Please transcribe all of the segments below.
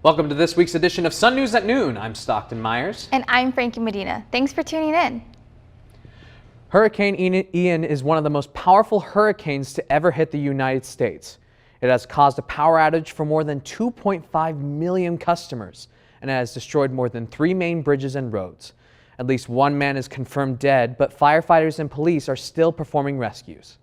Welcome to this week's edition of Sun News at Noon. I'm Stockton Myers. And I'm Frankie Medina. Thanks for tuning in. Hurricane Ian is one of the most powerful hurricanes to ever hit the United States. It has caused a power outage for more than 2.5 million customers and has destroyed more than 3 main bridges and roads. At least 1 man is confirmed dead, but firefighters and police are still performing rescues.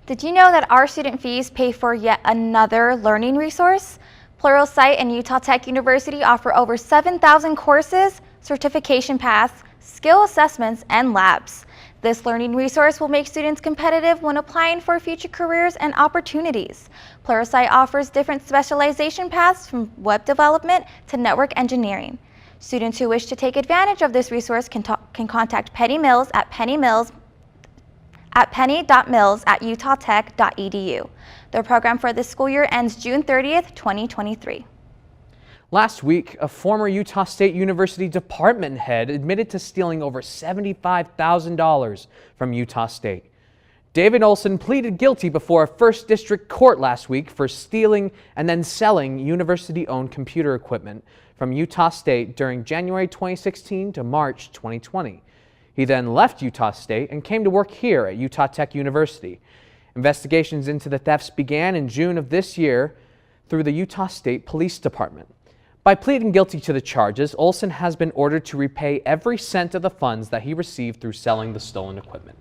Did you know that our student fees pay for yet another learning resource? Pluralsight and Utah Tech University offer over 7,000 courses, certification paths, skill assessments, and labs. This learning resource will make students competitive when applying for future careers and opportunities. Pluralsight offers different specialization paths from web development to network engineering. Students who wish to take advantage of this resource can contact Penny Mills at penny.mills@utahtech.edu. The program for this school year ends June 30th, 2023. Last week, a former Utah State University department head admitted to stealing over $75,000 from Utah State. David Olson pleaded guilty before a first district court last week for stealing and then selling university-owned computer equipment from Utah State during January 2016 to March 2020. He then left Utah State and came to work here at Utah Tech University. Investigations into the thefts began in June of this year through the Utah State Police Department. By pleading guilty to the charges, Olson has been ordered to repay every cent of the funds that he received through selling the stolen equipment.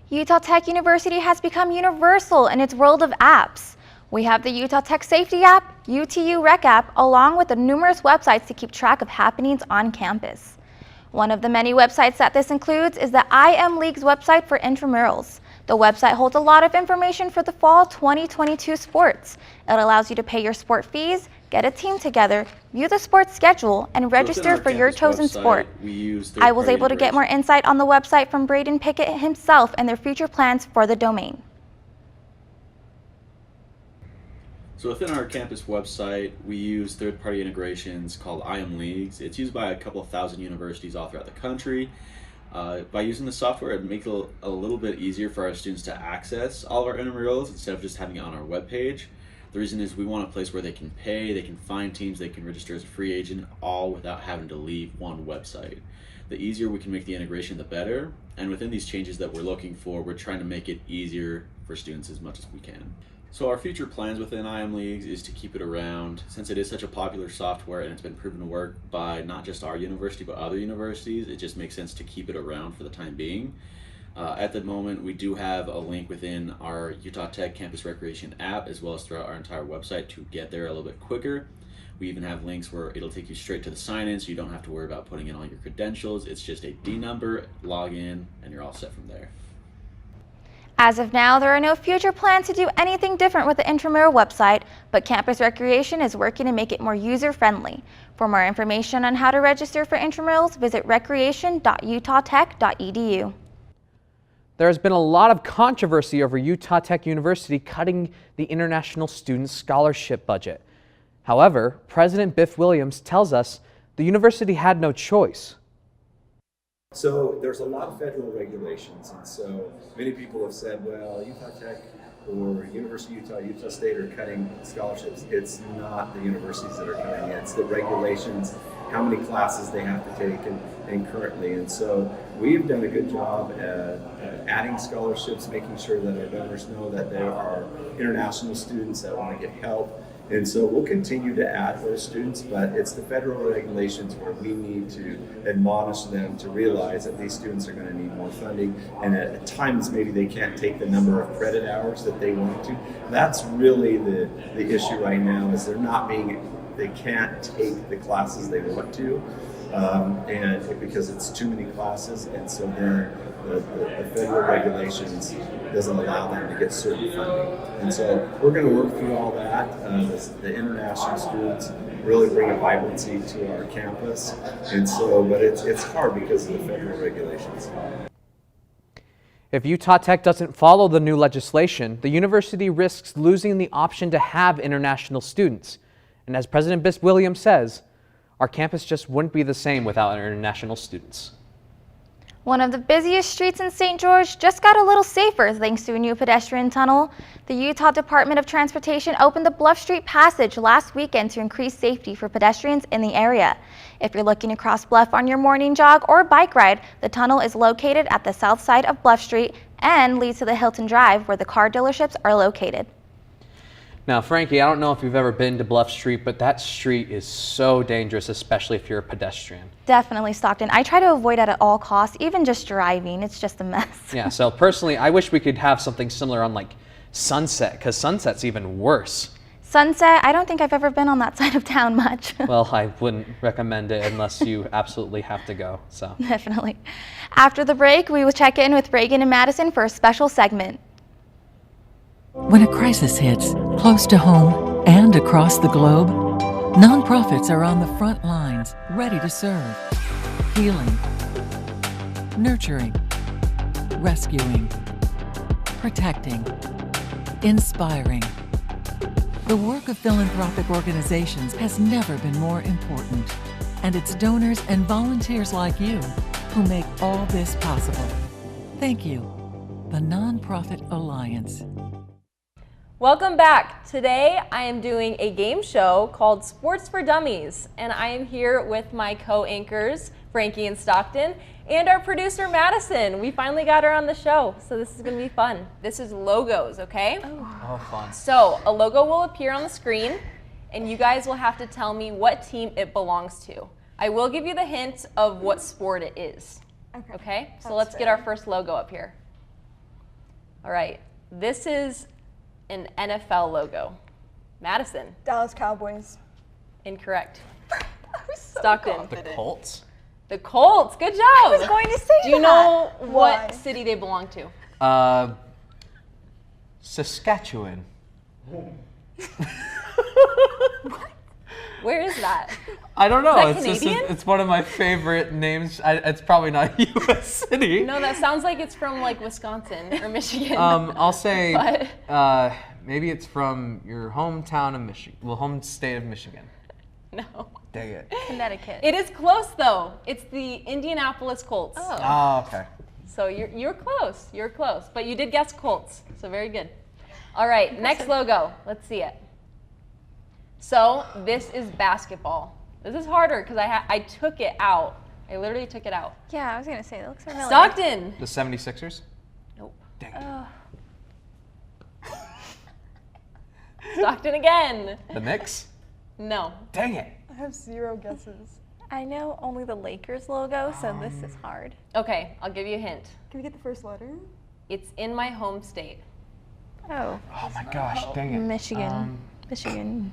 Utah Tech University has become universal in its world of apps. We have the Utah Tech Safety app, UTU Rec app, along with the numerous websites to keep track of happenings on campus. One of the many websites that this includes is the IM League's website for intramurals. The website holds a lot of information for the fall 2022 sports. It allows you to pay your sport fees, get a team together, view the sports schedule, and register for your chosen sport. I was able to get more insight on the website from Braden Pickett himself and their future plans for the domain. So within our campus website, we use third-party integrations called IM Leagues. It's used by a couple of thousand universities all throughout the country. By using the software, it makes it a little bit easier for our students to access all of our intramurals instead of just having it on our webpage. The reason is we want a place where they can pay, they can find teams, they can register as a free agent, all without having to leave one website. The easier we can make the integration, the better. And within these changes that we're looking for, we're trying to make it easier for students as much as we can. So our future plans within IM Leagues is to keep it around. Since it is such a popular software and it's been proven to work by not just our university but other universities, it just makes sense to keep it around for the time being. At the moment, we do have a link within our Utah Tech Campus Recreation app as well as throughout our entire website to get there a little bit quicker. We even have links where it'll take you straight to the sign-in so you don't have to worry about putting in all your credentials. It's just a D number, log in, and you're all set from there. As of now, there are no future plans to do anything different with the intramural website, but Campus Recreation is working to make it more user-friendly. For more information on how to register for intramurals, visit recreation.utahtech.edu. There has been a lot of controversy over Utah Tech University cutting the international student scholarship budget. However, President Biff Williams tells us the university had no choice. So there's a lot of federal regulations, and so many people have said, well, Utah Tech or University of Utah, Utah State are cutting scholarships. It's not the universities that are cutting it. It's the regulations, how many classes they have to take and currently. And so we've done a good job at adding scholarships, making sure that our donors know that there are international students that want to get help. And so we'll continue to add those students, but it's the federal regulations where we need to admonish them to realize that these students are going to need more funding, and at times maybe they can't take the number of credit hours that they want to. That's really the issue right now, is they can't take the classes they want to, and because it's too many classes, and so then the federal regulations doesn't allow them to get certain funding. And so we're going to work through all that. The international students really bring a vibrancy to our campus, and so, but it's hard because of the federal regulations. If Utah Tech doesn't follow the new legislation, the university risks losing the option to have international students. And as President Biff Williams says, our campus just wouldn't be the same without our international students. One of the busiest streets in St. George just got a little safer thanks to a new pedestrian tunnel. The Utah Department of Transportation opened the Bluff Street Passage last weekend to increase safety for pedestrians in the area. If you're looking to cross Bluff on your morning jog or bike ride, the tunnel is located at the south side of Bluff Street and leads to the Hilton Drive where the car dealerships are located. Now, Frankie, I don't know if you've ever been to Bluff Street, but that street is so dangerous, especially if you're a pedestrian. Definitely, Stockton. I try to avoid it at all costs, even just driving. It's just a mess. Yeah, so personally, I wish we could have something similar on like Sunset, because Sunset's even worse. Sunset, I don't think I've ever been on that side of town much. Well, I wouldn't recommend it unless you absolutely have to go, so. Definitely. After the break, we will check in with Reagan and Madison for a special segment. When a crisis hits, close to home and across the globe, nonprofits are on the front lines, ready to serve. Healing, nurturing, rescuing, protecting, inspiring. The work of philanthropic organizations has never been more important, and it's donors and volunteers like you who make all this possible. Thank you, the Nonprofit Alliance. Welcome back. Today I am doing a game show called Sports for Dummies, and I am here with my co-anchors, Frankie and Stockton, and our producer, Madison. We finally got her on the show, so this is going to be fun. This is logos, okay? Oh, fun. So a logo will appear on the screen, and you guys will have to tell me what team it belongs to. I will give you the hint of what sport it is. Okay? So let's get our first logo up here. All right. This is an NFL logo. Madison. Dallas Cowboys. Incorrect. So Stockton. The Colts? The Colts. Good job. I was going to say Do you that. know Why? what city they belong to? Saskatchewan. Where is that? I don't know. Is that Canadian? It's one of my favorite names. It's probably not a U.S. city. No, that sounds like it's from like Wisconsin or Michigan. I'll say But- maybe it's from your hometown of Michigan. Well, home state of Michigan. No. Dang it. Connecticut. It is close though. It's the Indianapolis Colts. Oh, okay. So you're close. You're close. But you did guess Colts. So very good. All right, next logo. Let's see it. So this is basketball. This is harder because I took it out. I literally took it out. Yeah, I was going to say, that looks familiar. Stockton. The 76ers? Nope. Dang it. Stockton again. The Knicks? No. Dang it. I have 0 guesses. I know only the Lakers logo, so this is hard. Okay, I'll give you a hint. Can we get the first letter? It's in my home state. Oh, Oh my gosh, dang it. Michigan. Michigan.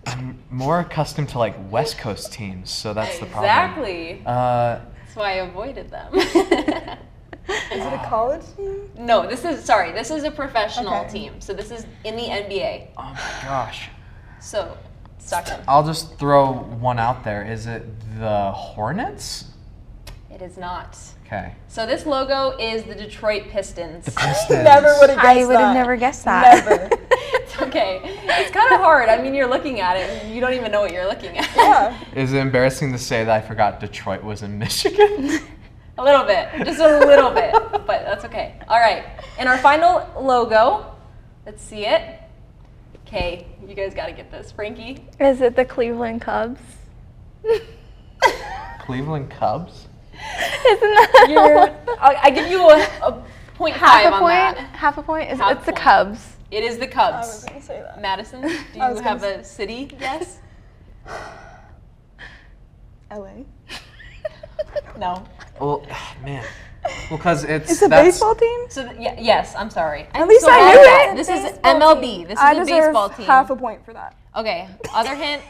I'm more accustomed to like West Coast teams, so that's the problem. Exactly. Uh, That's why I avoided them. Is it a college team? No, this is a professional Okay. team. So this is in the NBA. oh my gosh. So, Stockton. I'll just throw one out there. Is it the Hornets? It is not. Okay. So this logo is the Detroit Pistons. Pistons. Never would have guessed I would have that. never guessed that. Never. It's okay. It's kind of hard. I mean, you're looking at it and you don't even know what you're looking at. Yeah. Is it embarrassing to say that I forgot Detroit was in Michigan? A little bit. Just a little bit. But that's okay. All right. And our final logo. Let's see it. Okay. You guys got to get this. Frankie? Is it the Cleveland Cubs? Cleveland Cubs? Isn't that I give you a 0.5 half a on point? that. Half a point? Half It's the point. Cubs. It is the I Cubs. was going to say that. Madison, do I you was have gonna a city guess? LA. No. Well, man. Well, because It's a baseball team? So yes, I'm sorry. At least So I bad knew at that. it. This is Baseball MLB. team. This is I a deserve baseball team. half a point for that. Okay. Other hint.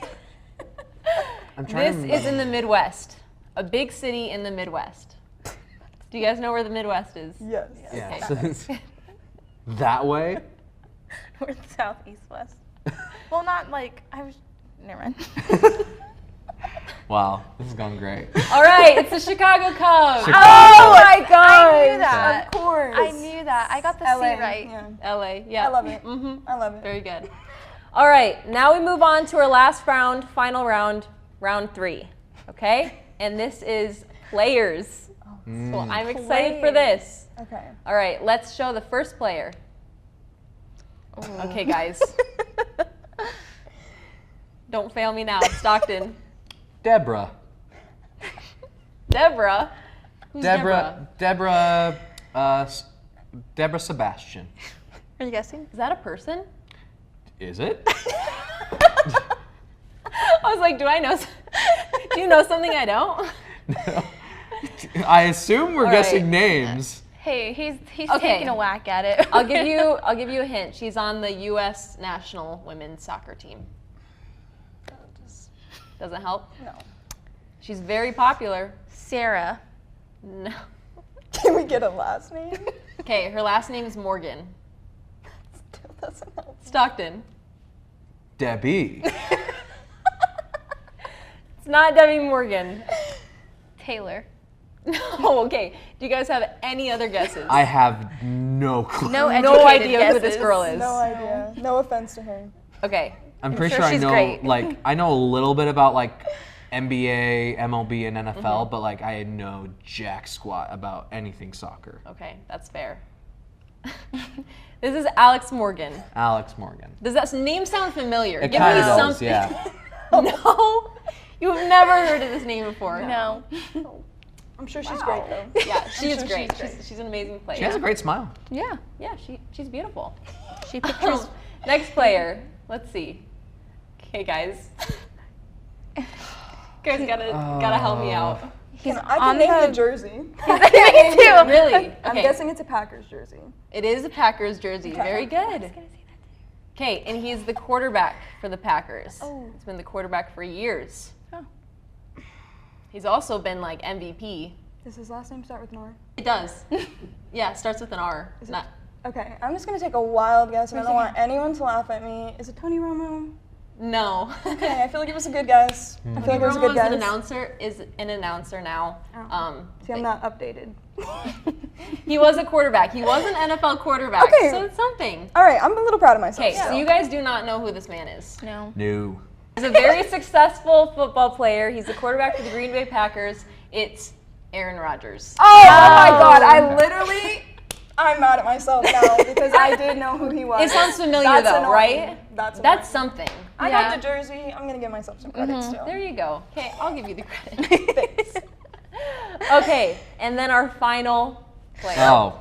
I'm trying This is in the Midwest. A big city in the Midwest. Do you guys know where the Midwest is? Yes. Yeah. Okay. So it's that way? North, south, east, west. Well, not like, I was, never mind. Wow, this is going great. All right, it's the Chicago Cubs. Chicago. Oh my god! I knew that. Of course. I knew that. I got the LA. C right. Yeah. LA. Yeah. I love it. Mm-hmm. I love it. Very good. All right, now we move on to our last round, final round, round 3. Okay? And this is players. Oh So I'm excited for this. Okay. All right, let's show the first player. Okay, guys. Don't fail me now. Stockton. Deborah. Deborah. Who's Deborah? Deborah. Deborah Sebastian. Are you guessing? Is that a person? Is it? I was like, do I know? Do you know something I don't? I assume we're All guessing right. names. Hey, he's Okay. taking a whack at it. I'll give you a hint. She's on the U.S. national women's soccer team. Doesn't help? No. She's very popular. Sarah. No. Can we get a last name? Okay, her last name is Morgan. Still doesn't help. Stockton. Debbie. It's not Debbie Morgan. Taylor. No, okay. Do you guys have any other guesses? I have no clue. No no educated idea who this guesses. girl is. No idea. No offense to her. Okay. I'm pretty sure sure I she's know, great. like, I know a little bit about, like, NBA, MLB, and NFL, but, like, I know jack squat about anything soccer. Okay, that's fair. This is Alex Morgan. Alex Morgan. Does that name sound familiar? It Give me kind of does, something. yeah. No? You've never heard of this name before? No. I'm sure she's great though. Yeah, she is sure great. she's great. She's an amazing player. She has a great smile. Yeah. Yeah, she's beautiful. She pictures. Next player. Let's see. Okay, guys. Guys gotta help me out. He's I on can name the the jersey. Me too. Really? I'm Okay. guessing it's a Packers jersey. It is a Packers jersey. Very good. Okay, and he's the quarterback for the Packers. Oh. He's been the quarterback for years. Oh. He's also been like MVP. Does his last name start with an R? It does. Yeah, it starts with an R. Is it- Not, Okay, I'm just gonna take a wild guess, and I don't want anyone to laugh at me. Is it Tony Romo? no. Okay, I feel like it was a good guess. I feel like it was a good guess. Is an announcer now. Oh. See, I'm not updated. He was a quarterback. He was an NFL quarterback. Okay. So it's something. All right, I'm a little proud of myself. Okay, so you guys do not know who this man is. No. No. He's a very successful football player. He's the quarterback for the Green Bay Packers. It's Aaron Rodgers. Oh my God! I'm mad at myself now because I did know who he was. It sounds familiar That's though, annoying. right? That's That's something. I Yeah. got the jersey. I'm gonna give myself some credit still. There you go. Okay, I'll give you the credit. Okay, and then our final player. Oh.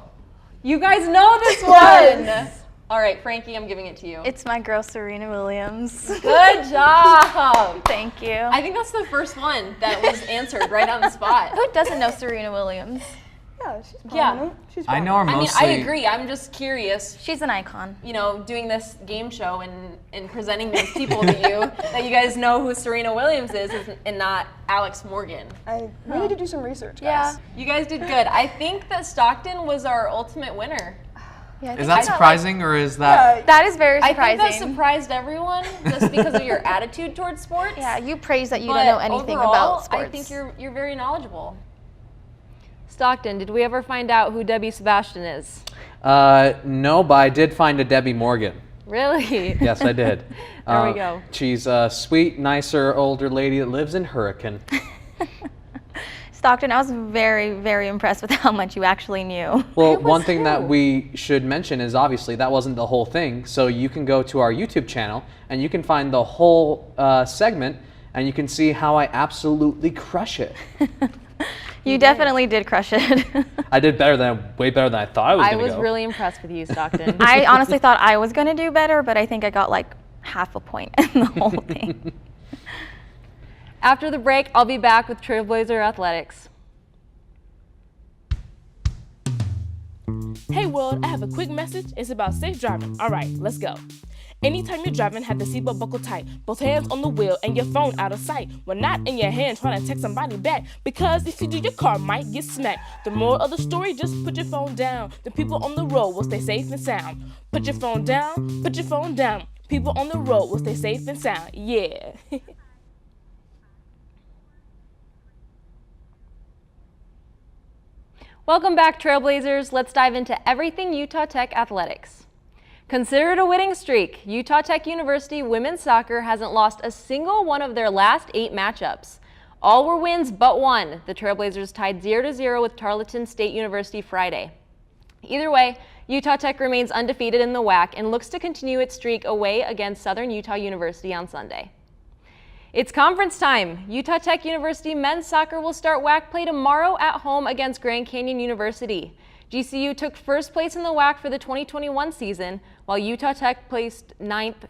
You guys know this one. All right, Frankie, I'm giving it to you. It's my girl Serena Williams. Good job. Thank you. I think that's the first one that was answered right on the spot. Who doesn't know Serena Williams? Yeah, she's Yeah. prominent. She's I know her I mean, mostly. I agree. I'm just curious, She's an icon. you know, doing this game show and presenting these people to you, that you guys know who Serena Williams is and not Alex Morgan. We need to do some research, guys. Yeah. You guys did good. I think that Stockton was our ultimate winner. Yeah, I Is think that I got, surprising or is that? Yeah, that is very I surprising. think that surprised everyone just because of your attitude towards sports. Yeah, you praise that you But don't know anything overall, about sports. I think you're very knowledgeable. Stockton, did we ever find out who Debbie Sebastian is? No, but I did find a Debbie Morgan. Really? Yes, I did. There we go. She's a sweet, nicer, older lady that lives in Hurricane. Stockton, I was very, very impressed with how much you actually knew. Well, It was one thing that who? we should mention is obviously that wasn't the whole thing. So you can go to our YouTube channel and you can find the whole segment and you can see how I absolutely crush it. You definitely did crush it. I did way better than I thought I was I going to was go. really impressed with you, Stockton. I honestly thought I was going to do better, but I think I got like half a point in the whole thing. After the break, I'll be back with Trailblazer Athletics. Hey world, I have a quick message. It's about safe driving. All right, let's go. Anytime you're driving, have the seatbelt buckled tight. Both hands on the wheel and your phone out of sight. When not in your hand, trying to text somebody back. Because if you do, your car might get smacked. The moral of the story, just put your phone down. The people on the road will stay safe and sound. Put your phone down, put your phone down. People on the road will stay safe and sound. Yeah. Welcome back, Trailblazers. Let's dive into everything Utah Tech athletics. Considered a winning streak, Utah Tech University women's soccer hasn't lost a single one of their last 8 matchups. All were wins but one. The Trailblazers tied 0-0 with Tarleton State University Friday. Either way, Utah Tech remains undefeated in the WAC and looks to continue its streak away against Southern Utah University on Sunday. It's conference time. Utah Tech University men's soccer will start WAC play tomorrow at home against Grand Canyon University. GCU took first place in the WAC for the 2021 season, while Utah Tech placed 9th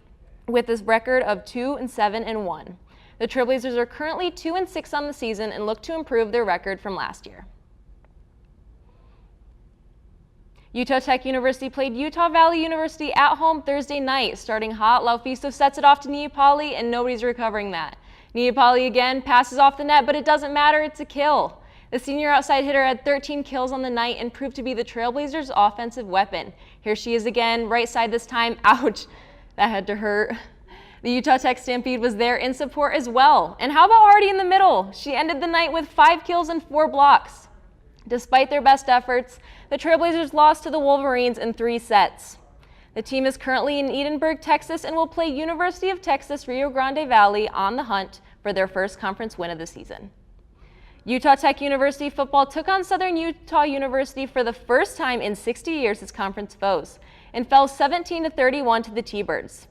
with a record of 2-7-1. The Trailblazers are currently 2-6 on the season and look to improve their record from last year. Utah Tech University played Utah Valley University at home Thursday night. Starting hot, Laufisto sets it off to Neapoli, and nobody's recovering that. Neapoli again passes off the net, but it doesn't matter, it's a kill. The senior outside hitter had 13 kills on the night and proved to be the Trailblazers' offensive weapon. Here she is again, right side this time. Ouch, that had to hurt. The Utah Tech Stampede was there in support as well. And how about Hardy in the middle? She ended the night with 5 kills and 4 blocks. Despite their best efforts, the Trailblazers lost to the Wolverines in 3 sets. The team is currently in Edinburgh, Texas, and will play University of Texas Rio Grande Valley on the hunt for their first conference win of the season. Utah Tech University football took on Southern Utah University for the first time in 60 years as conference foes and fell 17-31 to the T-Birds.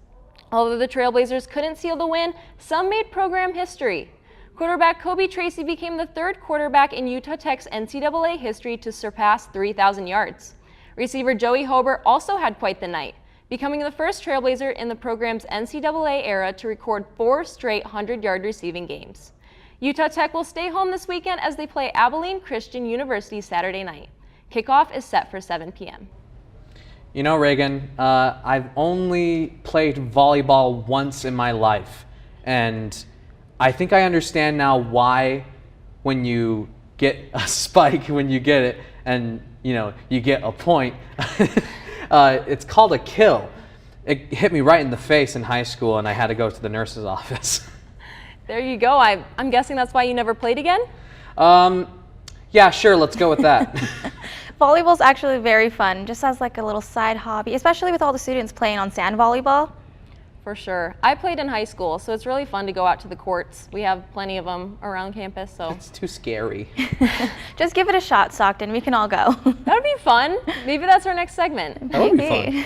Although the Trailblazers couldn't seal the win, some made program history. Quarterback Kobe Tracy became the 3rd quarterback in Utah Tech's NCAA history to surpass 3,000 yards. Receiver Joey Hobert also had quite the night, becoming the first Trailblazer in the program's NCAA era to record 4 straight 100-yard receiving games. Utah Tech will stay home this weekend as they play Abilene Christian University Saturday night. Kickoff is set for 7 p.m. You know, Reagan, I've only played volleyball once in my life, and I think I understand now why when you get a spike, when you get it, and you get a point, it's called a kill. It hit me right in the face in high school, and I had to go to the nurse's office. There you go. I'm guessing that's why you never played again? Yeah, sure, let's go with that. Volleyball's actually very fun, just as like a little side hobby, especially with all the students playing on sand volleyball. For sure. I played in high school, so it's really fun to go out to the courts. We have plenty of them around campus, so. It's too scary. Just give it a shot, Stockton. We can all go. That would be fun. Maybe that's our next segment. That would be fun.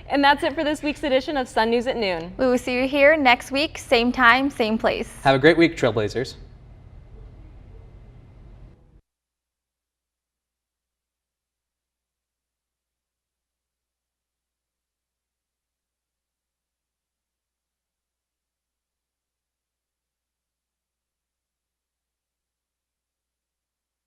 And that's it for this week's edition of Sun News at Noon. We will see you here next week, same time, same place. Have a great week, Trailblazers.